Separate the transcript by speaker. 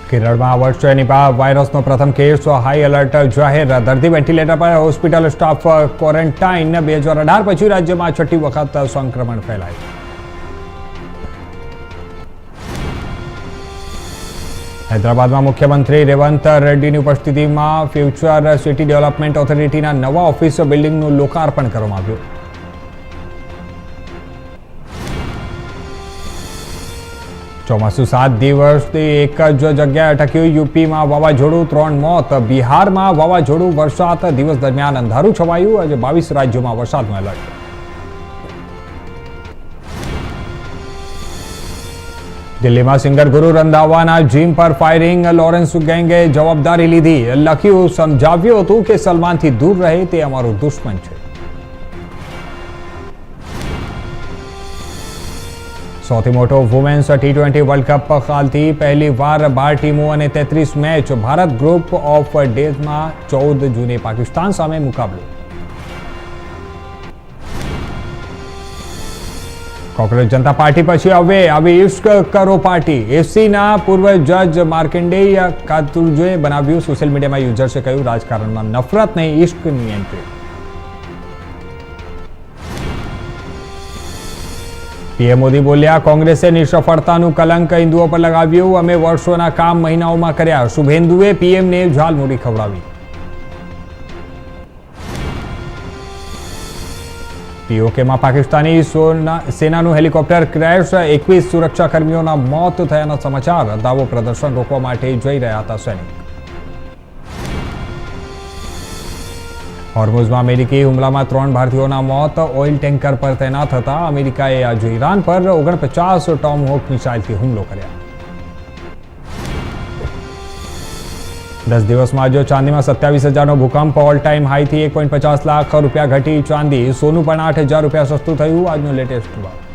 Speaker 1: કેરળમાં આ વર્ષે નિપાહ વાયરસનો પ્રથમ કેસ, હાઈ એલર્ટ જાહેર. દર્દી વેન્ટિલેટર પર, હોસ્પિટલ સ્ટાફ ક્વોરન્ટાઇન. 2018 પછી રાજ્યમાં છઠ્ઠી વખત સંક્રમણ ફેલાયું. હૈદરાબાદમાં મુખ્યમંત્રી રેવંત રેડ્ડીની ઉપસ્થિતિમાં ફ્યુચર સિટી ડેવલપમેન્ટ ઓથોરિટીના નવા ઓફિસ બિલ્ડિંગનું લોકાર્પણ કરવામાં આવ્યું. ચોમાસું 7 દિવસથી એક જ જગ્યાએ અટક્યું. યુપીમાં વાવાઝોડું, 3 મોત. બિહારમાં વાવાઝોડું, વરસાદ. દિવસ દરમિયાન અંધારું છવાયું. આજે 22 રાજ્યોમાં વરસાદનું એલર્ટ. દિલ્હીમાં સિંગર ગુરુ રંધાવાના જીમ પર ફાયરિંગ. લોરેન્સ ગેંગે જવાબદારી લીધી. લખ્યું, સમજાવ્યું હતું કે સલમાનથી દૂર રહે, તે અમારું દુશ્મન છે. સૌથી મોટો વુમેન્સ T20 વર્લ્ડ કપ કાલથી પહેલી વાર 12 ટીમો અને 33 મેચ. ભારત ગ્રુપ ઓફ ડેઝમાં 14 જૂને પાકિસ્તાન સામે મુકાબલો. કોંગ્રેસ જનતા પાર્ટી પછી હવે આવી ઇશ્ક કરો પાર્ટી. એફસીના પૂર્વ જજ માર્કંડેય કાતુર્જે બનાવ્યું. સોશિયલ મીડિયામાં યુઝર્સે કહ્યું, રાજકારણમાં નફરત નહીં, ઇશ્કની એન્ટ્રી. પીએમ મોદી બોલ્યા, કોંગ્રેસે નિસફળતાનું કલંક હિન્દુઓ પર લગાવ્યું. અમે વર્ષોના કામ મહિનાઓમાં કર્યા. શુભેન્દુએ પીએમને ઝાલમુડી ખવડાવી. પીઓકેમાં પાકિસ્તાની સેનાનું હેલિકોપ્ટર ક્રેશ. 21 સુરક્ષાકર્મીઓના મોત થયાના સમાચાર. દાવો, પ્રદર્શન રોકવા માટે જઈ રહ્યા હતા સૈનિક. હોર્મુઝમાં અમેરિકી હુમલામાં 3 ભારતીયોના મોત. ઓઇલ ટેન્કર પર તૈનાત હતા. અમેરિકાએ આજે ઈરાન પર 49 ટોમહોક મિસાઇલથી હુમલો કર્યા. 10 દિવસમાં આજે ચાંદીમાં 27,000નો ભૂકંપ. ઓલ ટાઈમ હાઈથી 1.50 લાખ રૂપિયા ઘટી ચાંદી. સોનું પણ 8,000 રૂપિયા સસ્તું થયું. આજનો લેટેસ્ટ ભાવ.